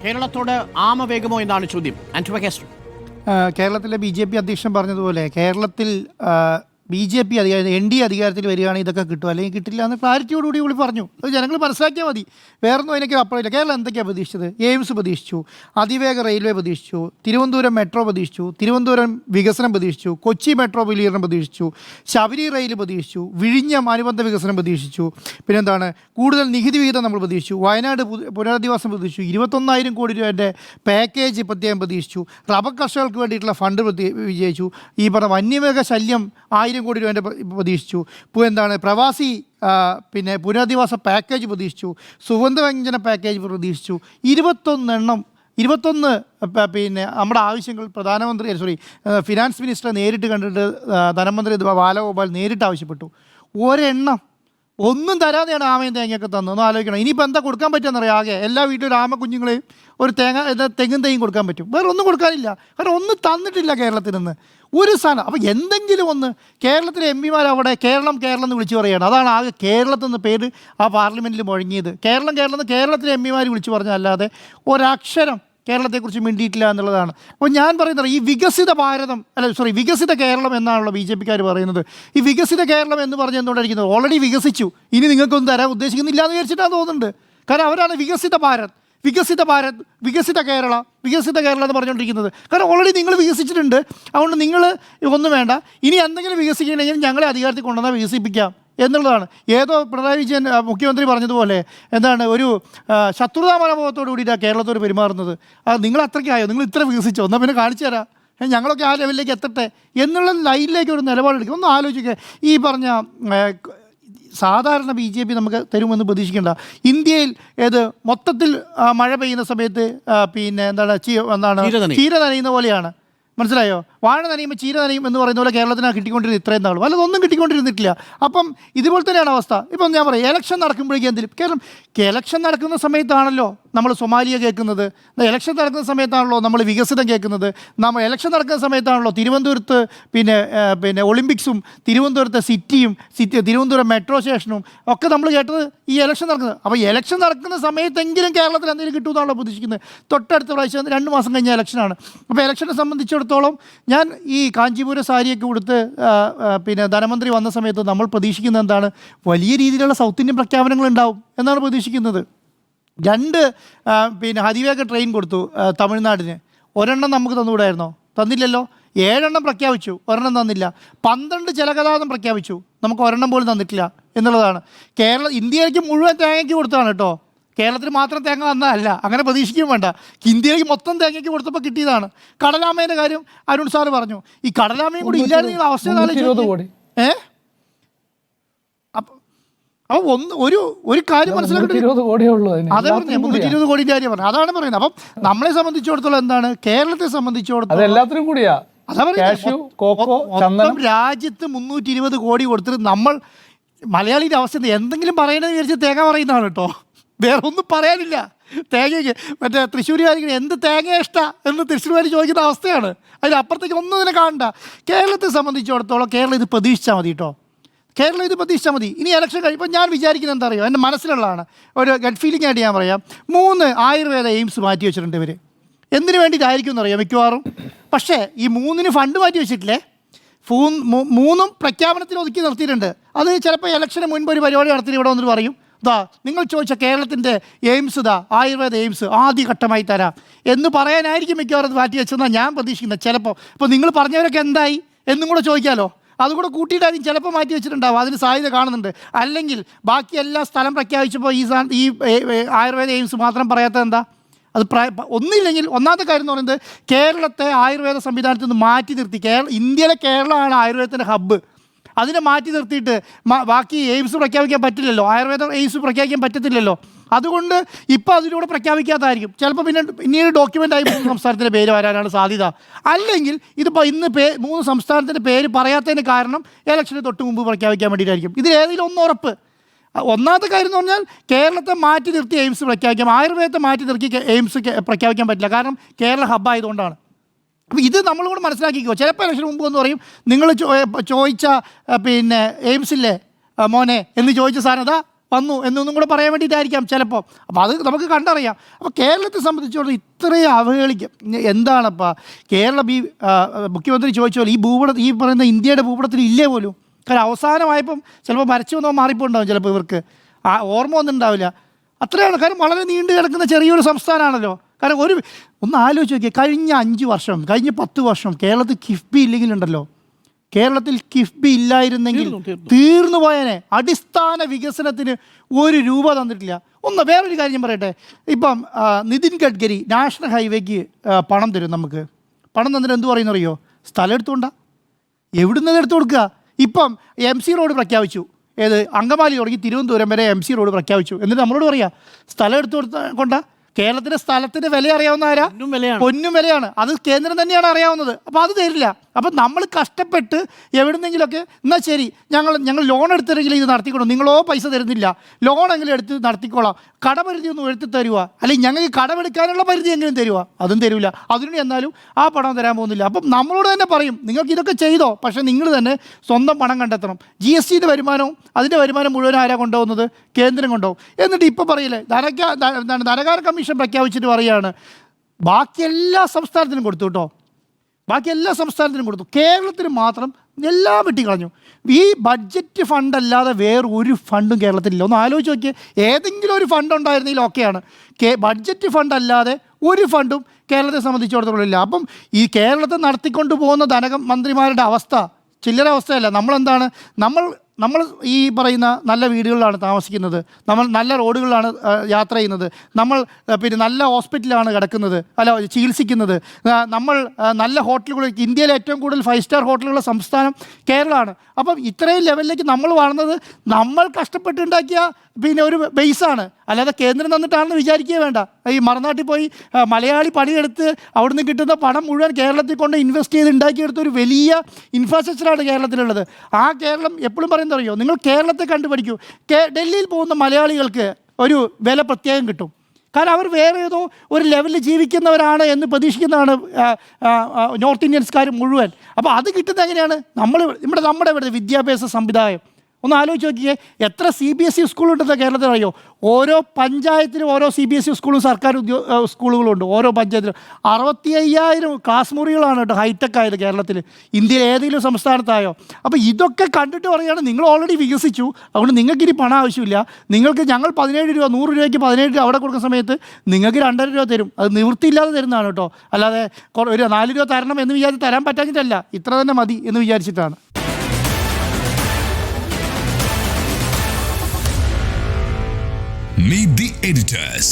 കേരളത്തോട് ആമവേഗമോ എന്നാണ് ചോദ്യം. ആന്റോ കാസ്ട്രോ. കേരളത്തിലെ BJP അധ്യക്ഷൻ പറഞ്ഞതുപോലെ കേരളത്തിൽ BJP അധികാരത്തിൽ NDA അധികാരത്തിൽ വരികയാണെങ്കിൽ ഇതൊക്കെ കിട്ടും, അല്ലെങ്കിൽ കിട്ടില്ല എന്ന് ക്ലാരിറ്റിയോടുകൂടി പുള്ളി പറഞ്ഞു. അത് ജനങ്ങൾ മനസ്സിലാക്കിയാൽ മതി. വേറൊന്നും അതിനൊക്കെ അപ്പുറമില്ല. കേരളം എന്തൊക്കെയാണ് പ്രതീക്ഷിച്ചത്? എയിംസ് പ്രതീക്ഷിച്ചു, അതിവേഗ റെയിൽവേ പ്രതീക്ഷിച്ചു, തിരുവനന്തപുരം മെട്രോ പ്രതീക്ഷിച്ചു, തിരുവനന്തപുരം വികസനം പ്രതീക്ഷിച്ചു, കൊച്ചി മെട്രോ വിലീകരണം പ്രതീക്ഷിച്ചു, ശബരി റെയിൽ പ്രതീക്ഷിച്ചു, വിഴിഞ്ഞം അനുബന്ധ വികസനം പ്രതീക്ഷിച്ചു, പിന്നെന്താണ് കൂടുതൽ നികുതി വിഹിതം നമ്മൾ പ്രതീക്ഷിച്ചു, വയനാട് പുനരധിവാസം പ്രതീക്ഷിച്ചു, 21,000 കോടി രൂപേൻ്റെ പാക്കേജ് പ്രത്യേകം പ്രതീക്ഷിച്ചു, റബ്ബർ കർഷകർക്ക് വേണ്ടിയിട്ടുള്ള ഫണ്ട് വിജയിച്ചു, ഈ പറഞ്ഞ വന്യമൃഗ ശല്യം 1,000 കോടി രൂപേൻ്റെ പ്രതീക്ഷിച്ചു, ഇപ്പോൾ എന്താണ് പ്രവാസി പിന്നെ പുനരധിവാസ പാക്കേജ് പ്രതീക്ഷിച്ചു, സുഗന്ധവ്യഞ്ജന പാക്കേജ് പ്രതീക്ഷിച്ചു. 21 പിന്നെ നമ്മുടെ ആവശ്യങ്ങൾ ഫിനാൻസ് മിനിസ്റ്ററെ നേരിട്ട് കണ്ടിട്ട് ധനമന്ത്രി ബാലഗോപാൽ നേരിട്ട് ആവശ്യപ്പെട്ടു. ഒരെണ്ണം ഒന്നും തരാതെയാണ് ആമയും തേങ്ങയൊക്കെ തന്നു. ഒന്ന് ആലോചിക്കണം. ഇനിയിപ്പോൾ എന്താ കൊടുക്കാൻ പറ്റുമെന്നറിയാം. ആകെ എല്ലാ വീട്ടിലും ആമ കുഞ്ഞുങ്ങളെയും ഒരു തെങ്ങും തേയും കൊടുക്കാൻ പറ്റും. വേറെ ഒന്നും കൊടുക്കാനില്ല. കാരണം ഒന്നും തന്നിട്ടില്ല കേരളത്തിൽ നിന്ന് ഒരു സാധനം. അപ്പോൾ എന്തെങ്കിലും ഒന്ന് കേരളത്തിലെ MP-മാർ അവിടെ കേരളം എന്ന് വിളിച്ചു പറയുകയാണ്. അതാണ് ആകെ കേരളത്തിൽ നിന്ന് പേര് ആ പാർലമെൻറ്റിൽ മുഴങ്ങിയത്. കേരളത്തിലെ MP-മാർ വിളിച്ചു പറഞ്ഞല്ലാതെ ഒരക്ഷരം കേരളത്തെക്കുറിച്ച് മിണ്ടിയിട്ടില്ല എന്നുള്ളതാണ്. അപ്പോൾ ഞാൻ പറയുന്നത് ഈ വികസിത കേരളം എന്നാണല്ലോ BJP-ക്കാർ പറയുന്നത്. ഈ വികസിത കേരളം എന്ന് പറഞ്ഞ് എന്തുകൊണ്ടായിരിക്കുന്നത്? ഓൾറെഡി വികസിച്ചു, ഇനി നിങ്ങൾക്കൊന്നും തരാൻ ഉദ്ദേശിക്കുന്നില്ല എന്ന് വിചാരിച്ചിട്ടാണ് തോന്നുന്നുണ്ട്. കാരണം അവരാണ് വികസിത കേരള എന്ന് പറഞ്ഞുകൊണ്ടിരിക്കുന്നത്. കാരണം ഓൾറെഡി നിങ്ങൾ വികസിച്ചിട്ടുണ്ട്. അതുകൊണ്ട് നിങ്ങൾ ഒന്നും വേണ്ട, ഇനി എന്തെങ്കിലും വികസിക്കണമെങ്കിൽ ഞങ്ങളെ അധികാരത്തിൽ കൊണ്ടുവന്നാൽ വികസിപ്പിക്കാം എന്നുള്ളതാണ്. ഏതോ പിണറായി വിജയൻ മുഖ്യമന്ത്രി പറഞ്ഞതുപോലെ എന്താണ് ഒരു ശത്രുതാ മനോഭാവത്തോടു കൂടിയിട്ടാണ് കേരളത്തോട് പെരുമാറുന്നത്. അത് നിങ്ങൾ അത്രയ്ക്കായോ? നിങ്ങൾ ഇത്ര വികസിച്ചോ? എന്നാൽ പിന്നെ കാണിച്ചു തരാം, ഞങ്ങളൊക്കെ ആ ലെവലിലേക്ക് എത്തട്ടെ എന്നുള്ള ലൈനിലേക്ക് ഒരു നിലപാടെടുക്കും. ഒന്ന് ആലോചിക്കുക. ഈ പറഞ്ഞ സാധാരണ BJP നമുക്ക് തരുമെന്ന് പ്രതീക്ഷിക്കേണ്ട. ഇന്ത്യയിൽ മൊത്തത്തിൽ മഴ പെയ്യുന്ന സമയത്ത് പിന്നെ ചീര നനയുന്ന പോലെയാണ്. മനസ്സിലായോ? വാഴ നനയുമ്പോൾ ചീര നനയും എന്ന് പറയുന്ന പോലെ കേരളത്തിനാണ് കിട്ടിക്കൊണ്ടിരുന്നത് ഇത്രയും നാളും. അല്ലതൊന്നും കിട്ടിക്കൊണ്ടിരുന്നിട്ടില്ല. അപ്പം ഇതുപോലെ തന്നെയാണ് അവസ്ഥ. ഇപ്പം ഞാൻ പറയാം, ഇലക്ഷൻ നടക്കുമ്പോഴേക്കും കാരണം ഇലക്ഷൻ നടക്കുന്ന സമയത്താണല്ലോ നമ്മൾ സൊമാലിയ കേൾക്കുന്നത്, ഇലക്ഷൻ നടക്കുന്ന സമയത്താണല്ലോ നമ്മൾ വികസിതം കേൾക്കുന്നത്, ഇലക്ഷൻ നടക്കുന്ന സമയത്താണല്ലോ തിരുവനന്തപുരത്ത് പിന്നെ ഒളിമ്പിക്സും തിരുവനന്തപുരത്തെ തിരുവനന്തപുരം മെട്രോ സ്റ്റേഷനും ഒക്കെ നമ്മൾ കേട്ടത് ഈ ഇലക്ഷൻ നടക്കുന്നത്. അപ്പോൾ ഇലക്ഷൻ നടക്കുന്ന സമയത്തെങ്കിലും കേരളത്തിൽ എന്തെങ്കിലും കിട്ടുമെന്നാണല്ലോ പ്രതീക്ഷിക്കുന്നത്. തൊട്ടടുത്ത പ്രാവശ്യം 2 മാസം കഴിഞ്ഞ ഇലക്ഷനാണ്. അപ്പോൾ ഇലക്ഷനെ സംബന്ധിച്ചിടത്തോളം ഞാൻ ഈ കാഞ്ചീപുരം സാരിയൊക്കെ കൊടുത്ത് പിന്നെ ധനമന്ത്രി വന്ന സമയത്ത് നമ്മൾ പ്രതീക്ഷിക്കുന്നത് എന്താണ്? വലിയ രീതിയിലുള്ള സൗത്ത് ഇന്ത്യൻ പ്രഖ്യാപനങ്ങൾ ഉണ്ടാവും എന്നാണ് പ്രതീക്ഷിക്കുന്നത്. 2 പിന്നെ അതിവേഗ ട്രെയിൻ കൊടുത്തു തമിഴ്നാടിന്. ഒരെണ്ണം നമുക്ക് തന്നുകൂടായിരുന്നോ? തന്നില്ലല്ലോ. 7 എണ്ണം പ്രഖ്യാപിച്ചു, ഒരെണ്ണം തന്നില്ല. 12 ജലഗതാഗതം പ്രഖ്യാപിച്ചു, നമുക്ക് ഒരെണ്ണം പോലും തന്നിട്ടില്ല എന്നുള്ളതാണ്. ഇന്ത്യയിലേക്ക് മുഴുവൻ തേങ്ങയ്ക്ക് കൊടുത്തതാണ് കേട്ടോ. കേരളത്തിൽ മാത്രം തേങ്ങ തന്നതല്ല, അങ്ങനെ പ്രതീക്ഷിക്കുകയും വേണ്ട. ഇന്ത്യയിലേക്ക് മൊത്തം തേങ്ങയ്ക്ക് കൊടുത്തപ്പോൾ കിട്ടിയതാണ്. കടലാമേൻ്റെ കാര്യം അരുൺ സാറ് പറഞ്ഞു. ഈ കടലാമയും കൂടി ഇല്ലായിരുന്നെങ്കിൽ അവസ്ഥ അപ്പോൾ ഒരു കാര്യം മനസ്സിലാക്കിയിട്ട് അതേ പറഞ്ഞു, 320 കോടിൻ്റെ കാര്യം പറഞ്ഞു. അതാണ് പറയുന്നത്. അപ്പം നമ്മളെ സംബന്ധിച്ചിടത്തോളം എന്താണ്, കേരളത്തെ സംബന്ധിച്ചിടത്തോളം രാജ്യത്ത് 320 കോടി കൊടുത്തിട്ട് നമ്മൾ മലയാളിയുടെ അവസ്ഥ എന്തെങ്കിലും പറയണമെന്ന് വിചാരിച്ച് തേങ്ങ പറയുന്നതാണ് കേട്ടോ. വേറെ ഒന്നും പറയാനില്ല. തേങ്ങയ്ക്ക് തൃശ്ശൂരുകാരിക്ക് എന്ത് തേങ്ങ ഇഷ്ടം എന്ന് തൃശ്ശൂരുകാർ ചോദിക്കുന്ന അവസ്ഥയാണ്. അതിലപ്പുറത്തേക്ക് ഒന്നും ഇതിനെ കാണണ്ട. കേരളത്തെ സംബന്ധിച്ചിടത്തോളം കേരളം ഇത് പ്രതീക്ഷിച്ചാൽ മതി കേട്ടോ. ഇനി ഇലക്ഷൻ കഴിയുമ്പോൾ ഞാൻ വിചാരിക്കുന്നത് എന്താ അറിയോ, എൻ്റെ മനസ്സിലുള്ളതാണ്, ഒരു ഗട്ട് ഫീലിംഗ് ആയിട്ട് ഞാൻ പറയാം. 3 ആയുർവേദ എയിംസ് മാറ്റി വെച്ചിട്ടുണ്ട് ഇവർ. എന്തിനു വേണ്ടിയിട്ടായിരിക്കും എന്നറിയാം മിക്കവാറും. പക്ഷേ ഈ 3 ഫണ്ട് മാറ്റി വെച്ചിട്ടില്ലേ, 3 പ്രഖ്യാപനത്തിൽ ഒതുക്കി നിർത്തിയിട്ടുണ്ട്. അത് ചിലപ്പോൾ ഇലക്ഷന് മുൻപ് ഒരു പരിപാടി നടത്തി ഇവിടെ വന്നിട്ട് പറയും, നിങ്ങൾ ചോദിച്ച കേരളത്തിൻ്റെ എയിംസ് ആയുർവേദ എയിംസ് ആദ്യഘട്ടമായി തരാം എന്ന് പറയാനായിരിക്കും മിക്കവാറും മാറ്റി വെച്ചതെന്നാണ് ഞാൻ പ്രതീക്ഷിക്കുന്നത്. ചിലപ്പോൾ ഇപ്പോൾ നിങ്ങൾ പറഞ്ഞവരൊക്കെ എന്തായി എന്നും കൂടെ ചോദിക്കാമല്ലോ. അതുകൂടെ കൂട്ടിയിട്ടായിരിക്കും ചിലപ്പോൾ മാറ്റി വെച്ചിട്ടുണ്ടാവും. അതിന് സാധ്യത കാണുന്നുണ്ട്. അല്ലെങ്കിൽ ബാക്കി എല്ലാ സ്ഥലം പ്രഖ്യാപിച്ചപ്പോൾ ഈ ആയുർവേദ എയിംസ് മാത്രം പറയാത്തത് എന്താ? അത് ഒന്നില്ലെങ്കിൽ ഒന്നാമത്തെ കാര്യം എന്ന് പറയുന്നത് കേരളത്തെ ആയുർവേദ സംവിധാനത്തിൽ നിന്ന് മാറ്റി നിർത്തി. ഇന്ത്യയിലെ കേരളമാണ് ആയുർവേദത്തിൻ്റെ ഹബ്ബ്. അതിനെ മാറ്റി നിർത്തിയിട്ട് ബാക്കി എയിംസ് പ്രഖ്യാപിക്കാൻ പറ്റില്ലല്ലോ, ആയുർവേദ എയിംസ് പ്രഖ്യാപിക്കാൻ പറ്റത്തില്ലല്ലോ. അതുകൊണ്ട് ഇപ്പോൾ അതിലൂടെ പ്രഖ്യാപിക്കാത്തതായിരിക്കും. ചിലപ്പോൾ പിന്നീട് ഡോക്യുമെൻ്റായി 3 സംസ്ഥാനത്തിൻ്റെ പേര് വരാനാണ് സാധ്യത. അല്ലെങ്കിൽ ഇതിപ്പോൾ ഇന്ന് 3 സംസ്ഥാനത്തിൻ്റെ പേര് പറയാത്തതിന് കാരണം ഇലക്ഷന് തൊട്ട് മുമ്പ് പ്രഖ്യാപിക്കാൻ വേണ്ടിയിട്ടായിരിക്കും. ഇതിലേതെങ്കിലും ഒന്ന് ഉറപ്പ്. ഒന്നാമത്തെ കാര്യം എന്ന് പറഞ്ഞാൽ കേരളത്തെ മാറ്റി നിർത്തി എയിംസ് പ്രഖ്യാപിക്കാം, ആയുർവേദത്തെ മാറ്റി നിർത്തി എയിംസ് പ്രഖ്യാപിക്കാൻ പറ്റില്ല. കാരണം കേരള ഹബ്ബായതുകൊണ്ടാണ്. അപ്പോൾ ഇത് നമ്മളുകൂടെ മനസ്സിലാക്കിക്കോ. ചിലപ്പോൾ ഇലക്ഷന് മുമ്പ് എന്ന് പറയും, നിങ്ങൾ ചോദിച്ച പിന്നെ എയിംസില്ലേ മോനെ എന്ന് ചോദിച്ച സാധനം വന്നു എന്നൊന്നും കൂടെ പറയാൻ വേണ്ടിയിട്ടായിരിക്കാം ചിലപ്പോൾ. അപ്പോൾ അത് നമുക്ക് കണ്ടറിയാം. അപ്പോൾ കേരളത്തെ സംബന്ധിച്ചോളം ഇത്രയും അവഹേളിക്കും എന്താണപ്പോൾ കേരളം ഈ മുഖ്യമന്ത്രി ചോദിച്ചോളൂ ഈ പറയുന്ന ഇന്ത്യയുടെ ഭൂപടത്തിൽ ഇല്ലേ പോലും. കാരണം അവസാനമായപ്പം ചിലപ്പോൾ മരച്ചു വന്നോ മാറിപ്പോണ്ടാവും ചിലപ്പോൾ ഇവർക്ക് ഓർമ്മ ഒന്നും ഉണ്ടാവില്ല. അത്രയാണ്. കാരണം വളരെ നീണ്ടു കിടക്കുന്ന ചെറിയൊരു സംസ്ഥാനമാണല്ലോ. കാരണം ഒന്ന് ആലോചിച്ച് നോക്കിയാൽ കഴിഞ്ഞ 5 വർഷം കഴിഞ്ഞ 10 വർഷം കേരളത്തിൽ കിഫ്ബി ഇല്ലെങ്കിലുണ്ടല്ലോ, കേരളത്തിൽ കിഫ്ബി ഇല്ലായിരുന്നെങ്കിൽ തീർന്നു പോയനെ. അടിസ്ഥാന വികസനത്തിന് 1 രൂപ തന്നിട്ടില്ല. വേറൊരു കാര്യം ഞാൻ പറയട്ടെ. ഇപ്പം നിതിൻ ഗഡ്കരി നാഷണൽ ഹൈവേക്ക് പണം തരും. നമുക്ക് പണം തന്നിട്ട് എന്ത് പറയുന്നറിയോ? സ്ഥലം എടുത്തുകൊണ്ടാ. എവിടുന്നത് എടുത്തു കൊടുക്കുക? ഇപ്പം MC റോഡ് പ്രഖ്യാപിച്ചു. ഏത് അങ്കമാലി തുടങ്ങി തിരുവനന്തപുരം വരെ MC റോഡ് പ്രഖ്യാപിച്ചു. എന്നിട്ട് നമ്മളോട് പറയാം സ്ഥലം എടുത്തു കൊണ്ടാ. കേരളത്തിൻ്റെ സ്ഥലത്തിൻ്റെ വില അറിയാവുന്ന ആരാ? പൊന്നും വിലയാണ്. അത് കേന്ദ്രം തന്നെയാണ് അറിയാവുന്നത്. അപ്പോൾ അത് തരില്ല. അപ്പം നമ്മൾ കഷ്ടപ്പെട്ട് എവിടുന്നെങ്കിലൊക്കെ എന്നാൽ ശരി ഞങ്ങൾ ലോൺ എടുത്തിട്ടെങ്കിലും ഇത് നടത്തിക്കോളൂ, നിങ്ങളോ പൈസ തരുന്നില്ല, ലോണെങ്കിലും എടുത്ത് നടത്തിക്കോളാം, കടപരിധി ഒന്നും എടുത്ത് തരുക, അല്ലെങ്കിൽ ഞങ്ങൾക്ക് കടമെടുക്കാനുള്ള പരിധി എങ്കിലും തരുക, അതും തരില്ല. അതിന് എന്നാലും ആ പണം തരാൻ പോകുന്നില്ല. അപ്പം നമ്മളോട് തന്നെ പറയും നിങ്ങൾക്ക് ഇതൊക്കെ ചെയ്തോ, പക്ഷേ നിങ്ങൾ തന്നെ സ്വന്തം പണം കണ്ടെത്തണം. GSTയുടെ വരുമാനവും അതിൻ്റെ വരുമാനം മുഴുവൻ ആരാ കൊണ്ടുപോകുന്നത്? കേന്ദ്രം കൊണ്ടുപോകും. എന്നിട്ട് ഇപ്പോൾ പറയില്ലേ ധനകാര്യ കമ്മീഷൻ പ്രഖ്യാപിച്ചിട്ട് പറയുകയാണ് ബാക്കി എല്ലാ സംസ്ഥാനത്തിനും കൊടുത്തു കേട്ടോ, ബാക്കി എല്ലാ സംസ്ഥാനത്തിനും കൊടുത്തു, കേരളത്തിന് മാത്രം എല്ലാം വെട്ടിക്കളഞ്ഞു. ഈ ബഡ്ജറ്റ് ഫണ്ട് അല്ലാതെ വേറൊരു ഫണ്ടും കേരളത്തിലില്ല. ഒന്ന് ആലോചിച്ച് നോക്കിയേ. ഏതെങ്കിലും ഒരു ഫണ്ട് ഉണ്ടായിരുന്നെങ്കിൽ ഓക്കെയാണ്. ബഡ്ജറ്റ് ഫണ്ട് അല്ലാതെ ഒരു ഫണ്ടും കേരളത്തെ സംബന്ധിച്ചിടത്തോളം ഇല്ല. അപ്പം ഈ കേരളത്തെ നടത്തിക്കൊണ്ട് പോകുന്ന ധനമന്ത്രിമാരുടെ അവസ്ഥ ചില്ലറ അവസ്ഥയല്ല. നമ്മൾ ഈ പറയുന്ന നല്ല വീടുകളിലാണ് താമസിക്കുന്നത്, നമ്മൾ നല്ല റോഡുകളിലാണ് യാത്ര ചെയ്യുന്നത്, നമ്മൾ പിന്നെ നല്ല ഹോസ്പിറ്റലിലാണ് കിടക്കുന്നത്, അല്ല ചികിത്സിക്കുന്നത്, നമ്മൾ നല്ല ഹോട്ടലുകൾ, ഇന്ത്യയിലെ ഏറ്റവും കൂടുതൽ 5 സ്റ്റാർ ഹോട്ടലുകളുള്ള സംസ്ഥാനം കേരളമാണ്. അപ്പം ഇത്രയും ലെവലിലേക്ക് നമ്മൾ വളർന്നത് നമ്മൾ കഷ്ടപ്പെട്ടുണ്ടാക്കിയ പിന്നെ ഒരു ബേസാണ്, അല്ലാതെ കേന്ദ്രം തന്നിട്ടാണെന്ന് വിചാരിക്കുക വേണ്ട. ഈ മറുനാട്ടിൽ പോയി മലയാളി പണിയെടുത്ത് അവിടുന്ന് കിട്ടുന്ന പണം മുഴുവൻ കേരളത്തിൽ കൊണ്ട് ഇൻവെസ്റ്റ് ചെയ്ത് ഉണ്ടാക്കിയെടുത്ത ഒരു വലിയ ഇൻഫ്രാസ്ട്രക്ചറാണ് കേരളത്തിലുള്ളത്. ആ കേരളം എപ്പോഴും പറയുന്നത് അറിയോ, നിങ്ങൾ കേരളത്തെ കണ്ടുപഠിക്കൂ. ഡൽഹിയിൽ പോകുന്ന മലയാളികൾക്ക് ഒരു വില പ്രത്യേകം കിട്ടും. കാരണം അവർ വേറെ ഏതോ ഒരു ലെവലിൽ ജീവിക്കുന്നവരാണ് എന്ന് പ്രതീക്ഷിക്കുന്നതാണ് നോർത്ത് ഇന്ത്യൻസ്കാർ മുഴുവൻ. അപ്പോൾ അത് കിട്ടുന്നത് എങ്ങനെയാണ്? നമ്മുടെ ഇവിടുത്തെ വിദ്യാഭ്യാസ സമ്പ്രദായം ഒന്ന് ആലോചിച്ച് നോക്കിയേ. എത്ര CBSE സ്കൂളുണ്ടെന്ന് കേരളത്തിൽ അറിയോ? ഓരോ പഞ്ചായത്തിലും ഓരോ CBSE സ്കൂളും സർക്കാർ സ്കൂളുകളുണ്ട്. ഓരോ പഞ്ചായത്തിലും 65,000 ക്ലാസ് മുറികളാണ് കേട്ടോ ഹൈടെക് ആയത് കേരളത്തിൽ. ഇന്ത്യയിൽ ഏതെങ്കിലും സംസ്ഥാനത്തായോ? അപ്പോൾ ഇതൊക്കെ കണ്ടിട്ട് പറയുകയാണ് നിങ്ങൾ ഓൾറെഡി വികസിച്ചു, അതുകൊണ്ട് നിങ്ങൾക്കിനി പണം ആവശ്യമില്ല. ഞങ്ങൾ 17 രൂപ 100 രൂപയ്ക്ക് 17 രൂപ അവിടെ കൊടുക്കുന്ന സമയത്ത് നിങ്ങൾക്ക് 2.5 രൂപ തരും. അത് നിവൃത്തിയില്ലാതെ തരുന്നതാണ് കേട്ടോ, അല്ലാതെ ഒരു 4 രൂപ തരണം എന്ന് വിചാരിച്ച് തരാൻ പറ്റാഞ്ഞിട്ടല്ല, ഇത്ര തന്നെ മതി എന്ന് വിചാരിച്ചിട്ടാണ്. Meet the editors.